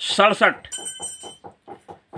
67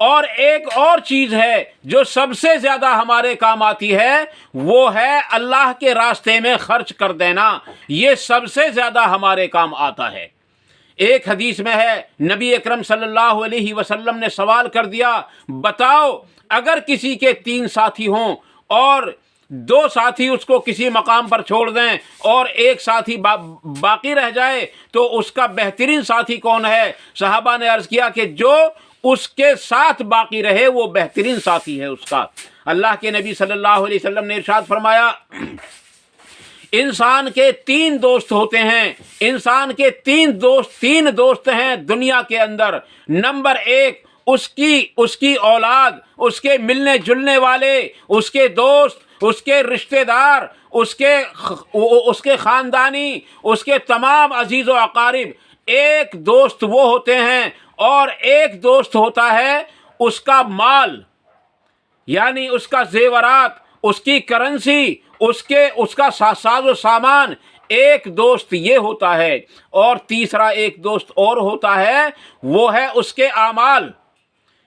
اور ایک اور چیز ہے جو سب سے زیادہ ہمارے کام آتی ہے، وہ ہے اللہ کے راستے میں خرچ کر دینا۔ یہ سب سے زیادہ ہمارے کام آتا ہے۔ ایک حدیث میں ہے، نبی اکرم صلی اللہ علیہ وسلم نے سوال کر دیا، بتاؤ اگر کسی کے 3 ساتھی ہوں اور 2 ساتھی اس کو کسی مقام پر چھوڑ دیں اور ایک ساتھی باقی رہ جائے تو اس کا بہترین ساتھی کون ہے؟ صحابہ نے عرض کیا کہ جو اس کے ساتھ باقی رہے وہ بہترین ساتھی ہے اس کا۔ اللہ کے نبی صلی اللہ علیہ وسلم نے ارشاد فرمایا، انسان کے 3 دوست ہوتے ہیں، انسان کے 3 دوست ہیں دنیا کے اندر۔ نمبر 1 اس کی اولاد، اس کے ملنے جلنے والے، اس کے دوست، اس کے رشتہ دار، اس کے خاندانی، اس کے تمام عزیز و اقارب۔ ایک دوست وہ ہوتے ہیں، اور ایک دوست ہوتا ہے اس کا مال، یعنی اس کا زیورات، اس کی کرنسی، اس کا ساز و سامان۔ ایک دوست یہ ہوتا ہے، اور تیسرا ایک دوست اور ہوتا ہے، وہ ہے اس کے اعمال۔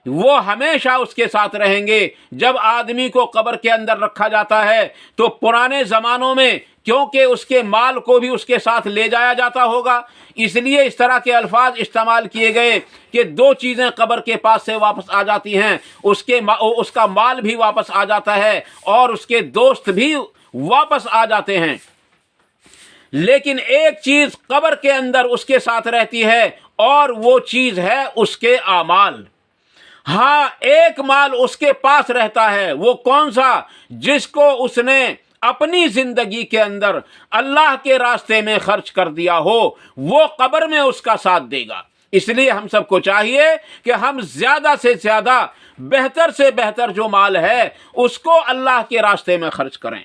وہ ہمیشہ اس کے ساتھ رہیں گے۔ جب آدمی کو قبر کے اندر رکھا جاتا ہے تو پرانے زمانوں میں کیونکہ اس کے مال کو بھی اس کے ساتھ لے جایا جاتا ہوگا، اس لیے اس طرح کے الفاظ استعمال کیے گئے کہ 2 چیزیں قبر کے پاس سے واپس آ جاتی ہیں، اس کا مال بھی واپس آ جاتا ہے اور اس کے دوست بھی واپس آ جاتے ہیں۔ لیکن ایک چیز قبر کے اندر اس کے ساتھ رہتی ہے، اور وہ چیز ہے اس کے اعمال۔ ہاں، ایک مال اس کے پاس رہتا ہے، وہ کون سا؟ جس کو اس نے اپنی زندگی کے اندر اللہ کے راستے میں خرچ کر دیا ہو، وہ قبر میں اس کا ساتھ دے گا۔ اس لیے ہم سب کو چاہیے کہ ہم زیادہ سے زیادہ، بہتر سے بہتر جو مال ہے اس کو اللہ کے راستے میں خرچ کریں۔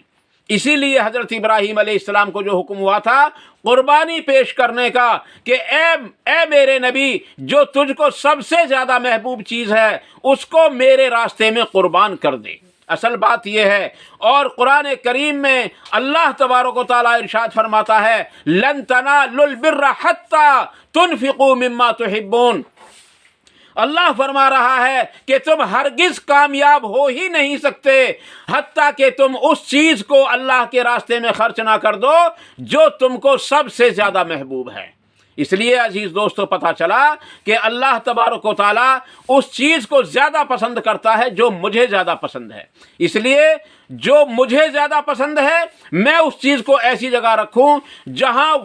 اسی لیے حضرت ابراہیم علیہ السلام کو جو حکم ہوا تھا قربانی پیش کرنے کا کہ اے میرے نبی، جو تجھ کو سب سے زیادہ محبوب چیز ہے اس کو میرے راستے میں قربان کر دے۔ اصل بات یہ ہے، اور قرآن کریم میں اللہ تبارک و تعالیٰ ارشاد فرماتا ہے، لن تنالوا البر حتی تنفقوا مما تحبون۔ اللہ فرما رہا ہے کہ تم ہرگز کامیاب ہو ہی نہیں سکتے حتیٰ کہ تم اس چیز کو اللہ کے راستے میں خرچ نہ کر دو جو تم کو سب سے زیادہ محبوب ہے۔ اس لیے عزیز دوستو پتہ چلا کہ اللہ تبارک و تعالیٰ اس چیز کو زیادہ پسند کرتا ہے جو مجھے زیادہ پسند ہے۔ اس لیے جو مجھے زیادہ پسند ہے میں اس چیز کو ایسی جگہ رکھوں جہاں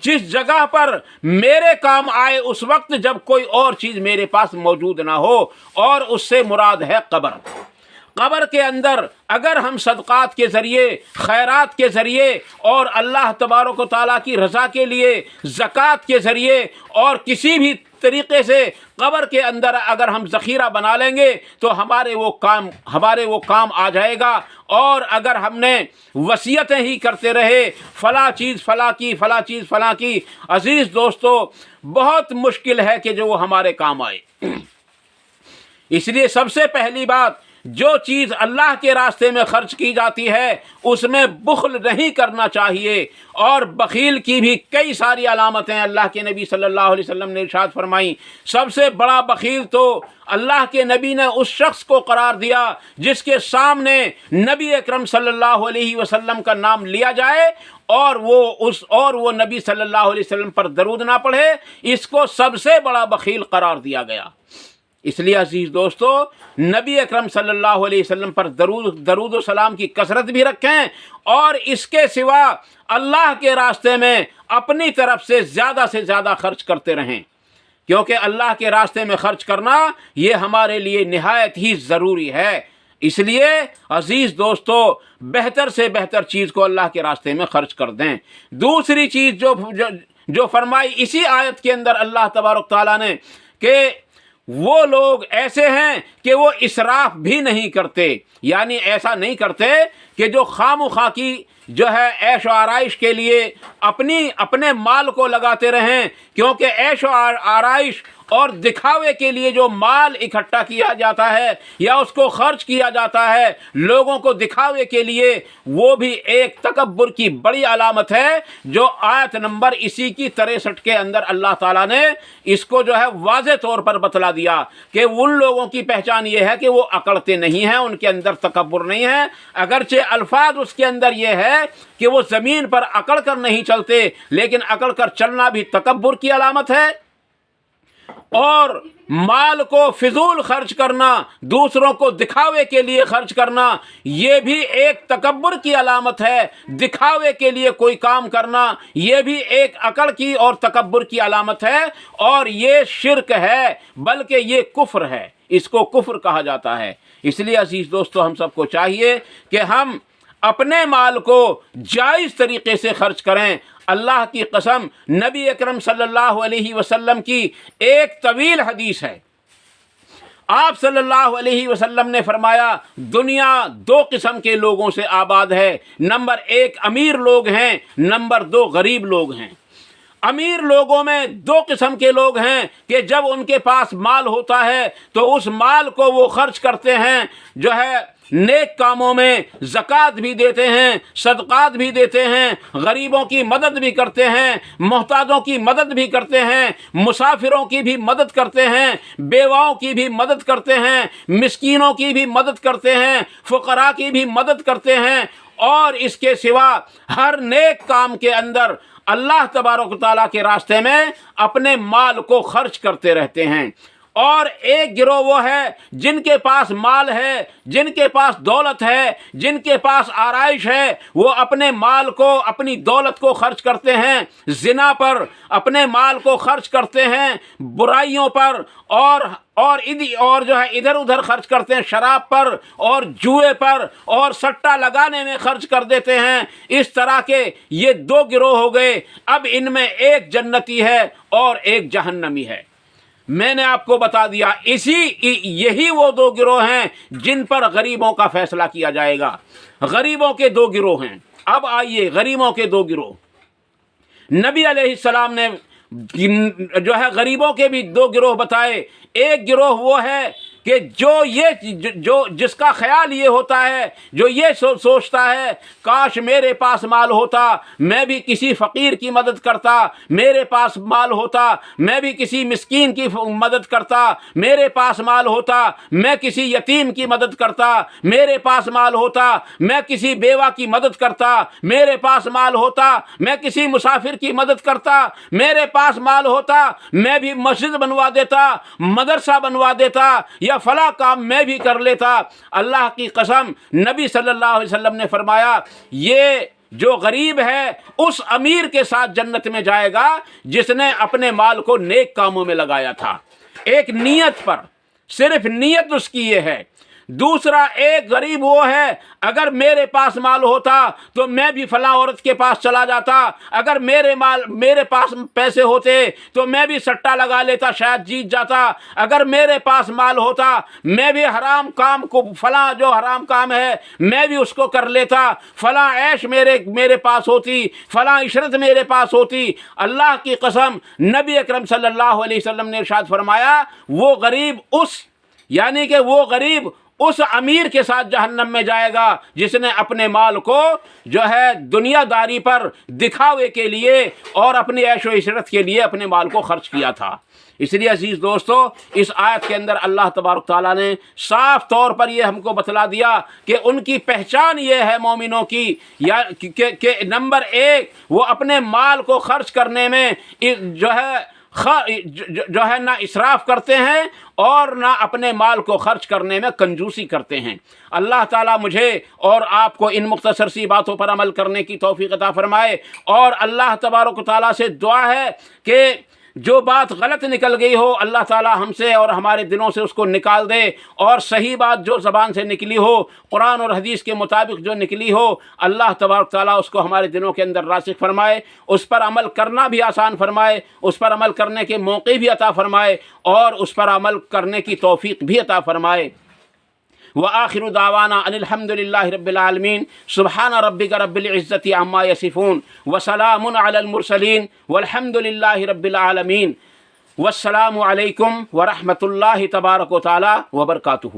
جس جگہ پر میرے کام آئے اس وقت جب کوئی اور چیز میرے پاس موجود نہ ہو، اور اس سے مراد ہے قبر۔ قبر کے اندر اگر ہم صدقات کے ذریعے، خیرات کے ذریعے، اور اللہ تبارک و تعالیٰ کی رضا کے لیے زکوٰۃ کے ذریعے اور کسی بھی طریقے سے قبر کے اندر اگر ہم ذخیرہ بنا لیں گے تو ہمارے وہ کام آ جائے گا۔ اور اگر ہم نے وصیتیں ہی کرتے رہے فلاں چیز فلاں کی، فلاں چیز فلاں کی، عزیز دوستو بہت مشکل ہے کہ جو وہ ہمارے کام آئے۔ اس لیے سب سے پہلی بات، جو چیز اللہ کے راستے میں خرچ کی جاتی ہے اس میں بخل نہیں کرنا چاہیے۔ اور بخیل کی بھی کئی ساری علامتیں اللہ کے نبی صلی اللہ علیہ وسلم نے ارشاد فرمائیں۔ سب سے بڑا بخیل تو اللہ کے نبی نے اس شخص کو قرار دیا جس کے سامنے نبی اکرم صلی اللہ علیہ وسلم کا نام لیا جائے اور وہ نبی صلی اللہ علیہ وسلم پر درود نہ پڑھے، اس کو سب سے بڑا بخیل قرار دیا گیا۔ اس لیے عزیز دوستو نبی اکرم صلی اللہ علیہ وسلم پر درود و سلام کی کثرت بھی رکھیں، اور اس کے سوا اللہ کے راستے میں اپنی طرف سے زیادہ خرچ کرتے رہیں، کیونکہ اللہ کے راستے میں خرچ کرنا یہ ہمارے لیے نہایت ہی ضروری ہے۔ اس لیے عزیز دوستو بہتر سے بہتر چیز کو اللہ کے راستے میں خرچ کر دیں۔ دوسری چیز جو فرمائی اسی آیت کے اندر اللہ تبارک تعالیٰ نے کہ وہ لوگ ایسے ہیں کہ وہ اسراف بھی نہیں کرتے، یعنی ایسا نہیں کرتے کہ جو خواہ مخواہ کی جو ہے عیش و آرائش کے لیے اپنے مال کو لگاتے رہیں، کیونکہ عیش و آرائش اور دکھاوے کے لیے جو مال اکٹھا کیا جاتا ہے یا اس کو خرچ کیا جاتا ہے لوگوں کو دکھاوے کے لیے، وہ بھی ایک تکبر کی بڑی علامت ہے، جو آیت نمبر اسی کی 63 کے اندر اللہ تعالیٰ نے اس کو جو ہے واضح طور پر بتلا دیا کہ ان لوگوں کی پہچان یہ ہے کہ وہ اکڑتے نہیں ہیں، ان کے اندر تکبر نہیں ہے، اگرچہ الفاظ اس کے اندر یہ ہے کہ وہ زمین پر اکڑ کر نہیں چلتے، لیکن اکڑ کر چلنا بھی تکبر کی علامت ہے، اور مال کو فضول خرچ کرنا، دوسروں کو دکھاوے کے لیے خرچ کرنا، یہ بھی ایک تکبر کی علامت ہے۔ دکھاوے کے لیے کوئی کام کرنا یہ بھی ایک اکڑ کی اور تکبر کی علامت ہے، اور یہ شرک ہے، بلکہ یہ کفر ہے، اس کو کفر کہا جاتا ہے۔ اس لیے عزیز دوستو، ہم سب کو چاہیے کہ ہم اپنے مال کو جائز طریقے سے خرچ کریں۔ اللہ کی قسم، نبی اکرم صلی اللہ علیہ وسلم کی ایک طویل حدیث ہے۔ آپ صلی اللہ علیہ وسلم نے فرمایا، دنیا دو قسم کے لوگوں سے آباد ہے، نمبر 1 امیر لوگ ہیں، نمبر 2 غریب لوگ ہیں۔ امیر لوگوں میں 2 قسم کے لوگ ہیں کہ جب ان کے پاس مال ہوتا ہے تو اس مال کو وہ خرچ کرتے ہیں، جو ہے نیک کاموں میں، زکوٰۃ بھی دیتے ہیں، صدقات بھی دیتے ہیں، غریبوں کی مدد بھی کرتے ہیں، محتاجوں کی مدد بھی کرتے ہیں، مسافروں کی بھی مدد کرتے ہیں، بیواؤں کی بھی مدد کرتے ہیں، مسکینوں کی بھی مدد کرتے ہیں، فقراء کی بھی مدد کرتے ہیں، اور اس کے سوا ہر نیک کام کے اندر اللہ تبارک و تعالیٰ کے راستے میں اپنے مال کو خرچ کرتے رہتے ہیں۔ اور ایک گروہ وہ ہے جن کے پاس مال ہے، جن کے پاس دولت ہے، جن کے پاس آرائش ہے، وہ اپنے مال کو، اپنی دولت کو خرچ کرتے ہیں زنا پر، اپنے مال کو خرچ کرتے ہیں برائیوں پر، اور جو ہے ادھر ادھر خرچ کرتے ہیں شراب پر اور جوئے پر اور سٹہ لگانے میں خرچ کر دیتے ہیں۔ اس طرح کے یہ 2 گروہ ہو گئے۔ اب ان میں ایک جنتی ہے اور ایک جہنمی ہے۔ میں نے آپ کو بتا دیا، یہی وہ 2 گروہ ہیں جن پر غریبوں کا فیصلہ کیا جائے گا۔ غریبوں کے 2 گروہ ہیں۔ اب آئیے، غریبوں کے 2 گروہ، نبی علیہ السلام نے جو ہے غریبوں کے بھی 2 گروہ بتائے۔ ایک گروہ وہ ہے کہ جو جس کا خیال یہ ہوتا ہے، جو یہ سوچتا ہے کاش میرے پاس مال ہوتا، میں بھی کسی فقیر کی مدد کرتا، میرے پاس مال ہوتا میں بھی کسی مسکین کی مدد کرتا، میرے پاس مال ہوتا میں کسی یتیم کی مدد کرتا، میرے پاس مال ہوتا میں کسی بیوہ کی مدد کرتا، میرے پاس مال ہوتا میں کسی مسافر کی مدد کرتا، میرے پاس مال ہوتا میں بھی مسجد بنوا دیتا، مدرسہ بنوا دیتا، یا فلاں کام میں بھی کر لیتا۔ اللہ کی قسم، نبی صلی اللہ علیہ وسلم نے فرمایا، یہ جو غریب ہے اس امیر کے ساتھ جنت میں جائے گا جس نے اپنے مال کو نیک کاموں میں لگایا تھا، ایک نیت پر، صرف نیت اس کی یہ ہے۔ دوسرا ایک غریب وہ ہے، اگر میرے پاس مال ہوتا تو میں بھی فلاں عورت کے پاس چلا جاتا، اگر میرے پاس پیسے ہوتے تو میں بھی سٹہ لگا لیتا، شاید جیت جاتا، اگر میرے پاس مال ہوتا میں بھی حرام کام کو، فلاں جو حرام کام ہے میں بھی اس کو کر لیتا، فلاں عیش میرے پاس ہوتی، فلاں عشرت میرے پاس ہوتی۔ اللہ کی قسم، نبی اکرم صلی اللہ علیہ وسلم نے ارشاد فرمایا، وہ غریب اس امیر کے ساتھ جہنم میں جائے گا جس نے اپنے مال کو جو ہے دنیا داری پر دکھاوے کے لیے اور اپنی عیش و عشرت کے لیے اپنے مال کو خرچ کیا تھا۔ اس لیے عزیز دوستو، اس آیت کے اندر اللہ تبارک تعالیٰ نے صاف طور پر یہ ہم کو بتلا دیا کہ ان کی پہچان یہ ہے مومنوں کی، کہ نمبر 1 وہ اپنے مال کو خرچ کرنے میں جو ہے نہ اسراف کرتے ہیں اور نہ اپنے مال کو خرچ کرنے میں کنجوسی کرتے ہیں۔ اللہ تعالیٰ مجھے اور آپ کو ان مختصر سی باتوں پر عمل کرنے کی توفیق عطا فرمائے، اور اللہ تبارک و تعالیٰ سے دعا ہے کہ جو بات غلط نکل گئی ہو اللہ تعالیٰ ہم سے اور ہمارے دلوں سے اس کو نکال دے، اور صحیح بات جو زبان سے نکلی ہو، قرآن اور حدیث کے مطابق جو نکلی ہو، اللہ تبارک تعالیٰ اس کو ہمارے دلوں کے اندر راسخ فرمائے، اس پر عمل کرنا بھی آسان فرمائے، اس پر عمل کرنے کے موقع بھی عطا فرمائے، اور اس پر عمل کرنے کی توفیق بھی عطا فرمائے۔ وآخر دعوانا ان الحمد للہ رب العالمین سبحان ربک رب العزت عما یصفون وسلام علی المرسلین والحمد للہ رب العالمین والسلام علیکم ورحمۃ اللہ تبارک و تعالی وبرکاتہ۔